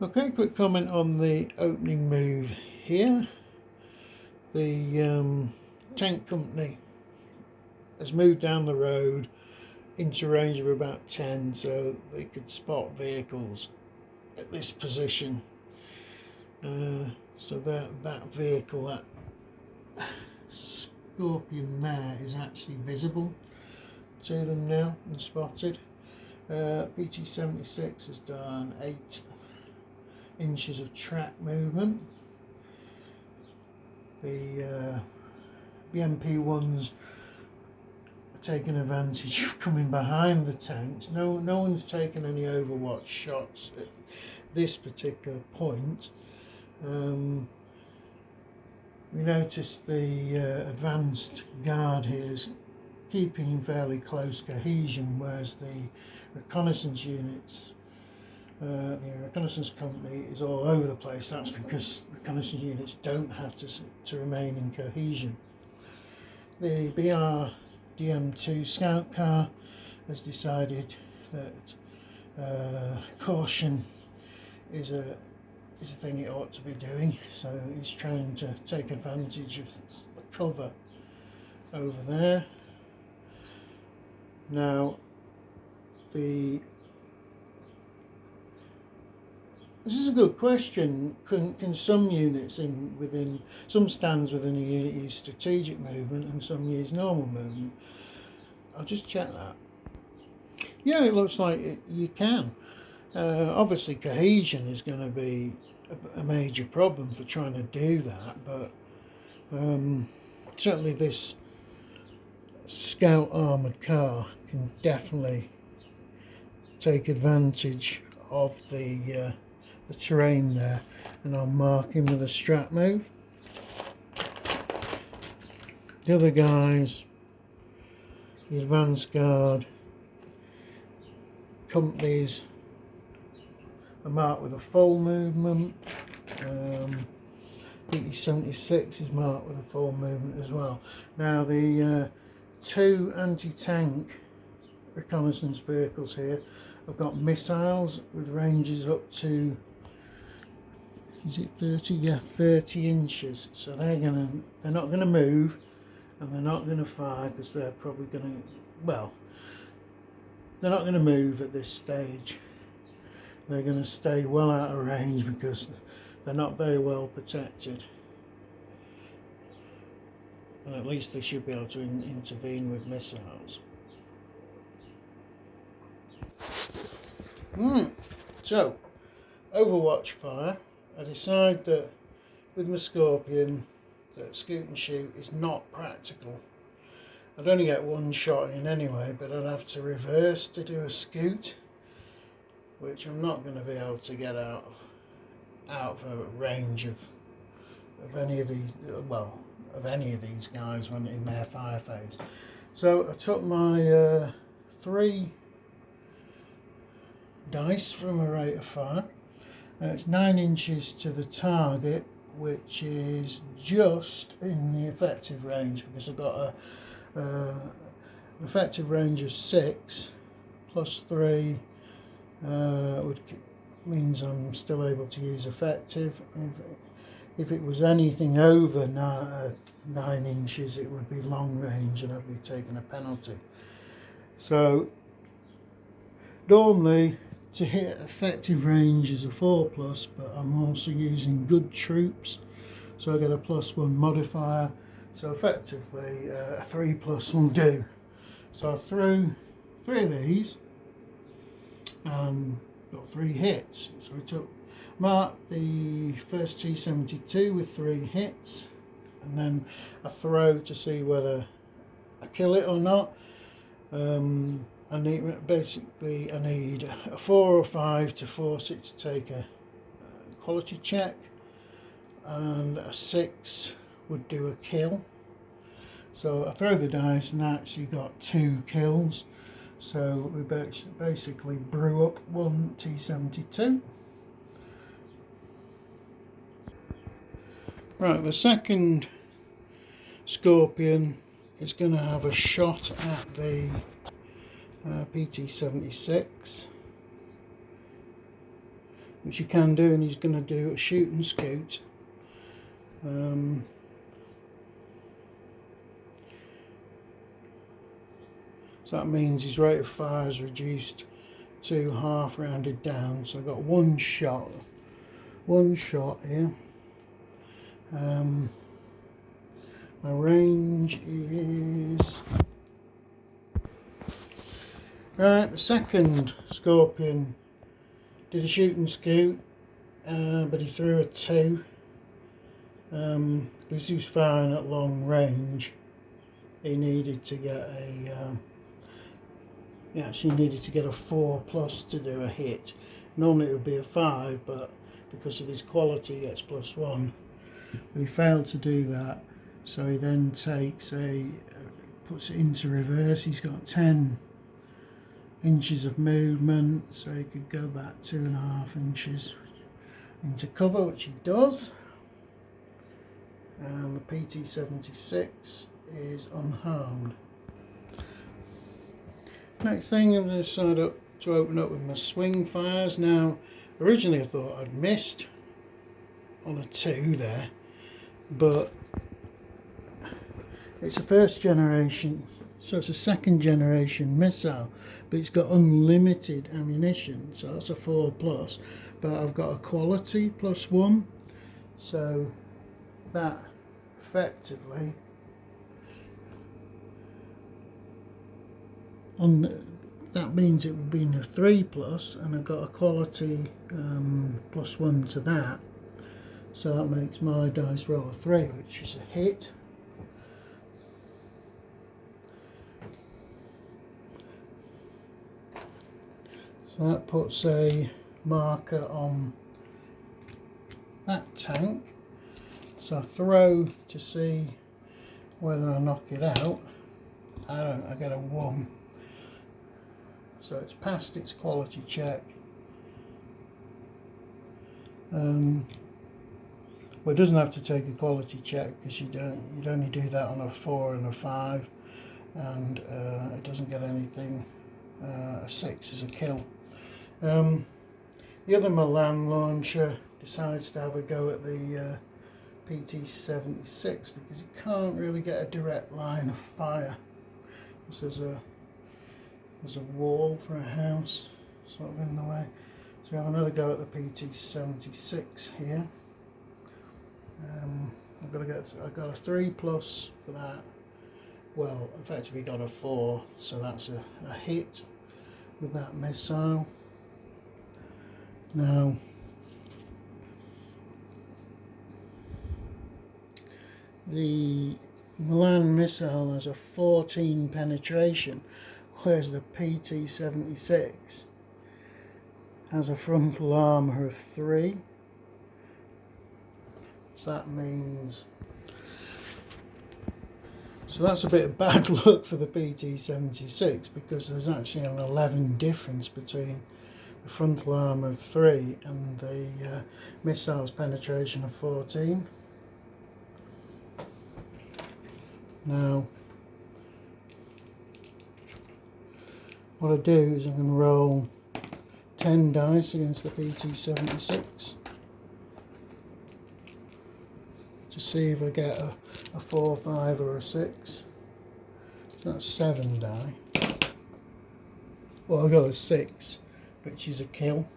Okay, quick comment on the opening move here. The tank company has moved down the road into range of about 10, so they could spot vehicles at this position. So that vehicle, that Scorpion there, is actually visible to them now and spotted. PT-76 has done 8 inches of track movement. The MP1s are taking advantage of coming behind the tanks. No one's taken any overwatch shots at this particular point. We notice the advanced guard here is keeping fairly close cohesion, whereas the reconnaissance units, the reconnaissance company, is all over the place. That's because reconnaissance units don't have to remain in cohesion. The BR-DM2 scout car has decided that caution is a thing it ought to be doing, so he's trying to take advantage of the cover over there. Now, this is a good question. Can some units within some stands within a unit use strategic movement and some use normal movement? I'll just check that. Yeah, it looks like you can. Obviously, cohesion is going to be a major problem for trying to do that, but certainly this scout armoured car can definitely take advantage of the terrain there, and I'll mark him with a strat move. The other guys, the advanced guard companies, are marked with a full movement. PT-76 is marked with a full movement as well. Now the 2 anti-tank reconnaissance vehicles here have got missiles with ranges up to, is it 30? Yeah, 30 inches. So they're not gonna move, and they're not gonna fire, because they're probably gonna, well, they're not gonna move at this stage. They're going to stay well out of range because they're not very well protected, and at least they should be able to intervene with missiles. So, overwatch fire. I decide that with my Scorpion that scoot and shoot is not practical. I'd only get one shot in anyway, but I'd have to reverse to do a scoot, which I'm not going to be able to get out of a range of any of these, well, of any of these guys when in their fire phase. So I took my 3 dice from a rate of fire. It's 9 inches to the target, which is just in the effective range, because I've got an effective range of 6 plus 3. Means I'm still able to use effective. If it was anything over 9 inches, it would be long range and I'd be taking a penalty. So normally to hit effective range is a 4+, but I'm also using good troops, so I get a +1 modifier, so effectively a 3+ will do. So I threw 3 of these and got 3 hits. So we marked the first T-72 with 3 hits, and then I throw to see whether I kill it or not. I need a 4 or 5 to force it to take a quality check, and a 6 would do a kill. So I throw the dice and I actually got 2 kills. So we basically brew up 1 T-72. Right, the second Scorpion is going to have a shot at the PT-76. which you can do, and he's going to do a shoot and scoot. So that means his rate of fire is reduced to half rounded down. So I've got one shot here. My range is right. The second Scorpion did a shoot and scoot, but he threw a 2 because he was firing at long range. He needed to get a he actually needed to get a 4+ to do a hit. Normally it would be a 5, but because of his quality he gets +1. But he failed to do that, so he then takes puts it into reverse. He's got 10 inches of movement, so he could go back 2.5 inches into cover, which he does. And the PT-76 is unharmed. Next thing, I'm going to decide to open up with my swing fires. Now, originally I thought I'd missed on a 2 there, but it's a first generation, so it's a second generation missile, but it's got unlimited ammunition, so that's a 4+, but I've got a quality +1, so that effectively that means it would be a 3+, and I've got a quality +1 to that, so that makes my dice roll a 3, which is a hit. So that puts a marker on that tank. So I throw to see whether I knock it out. I don't, I get a 1. So it's passed its quality check. Well, it doesn't have to take a quality check because you'd only do that on a 4 and a 5, and it doesn't get anything. A 6 is a kill. The other Milan launcher decides to have a go at the PT-76 because it can't really get a direct line of fire. There's a wall for a house sort of in the way. So we have another go at the PT-76 here. I've got a 3+ for that. Well, effectively got a 4, so that's a hit with that missile. Now, the Milan missile has a 14 penetration, whereas the PT-76 has a frontal armour of 3. So that means, so that's a bit of bad luck for the PT-76 because there's actually an 11 difference between the frontal armour of 3 and the missile's penetration of 14. Now, what I do is I'm going to roll 10 dice against the PT-76 to see if I get a 4, 5 or a 6. So that's 7 die. Well, I got a 6, which is a kill.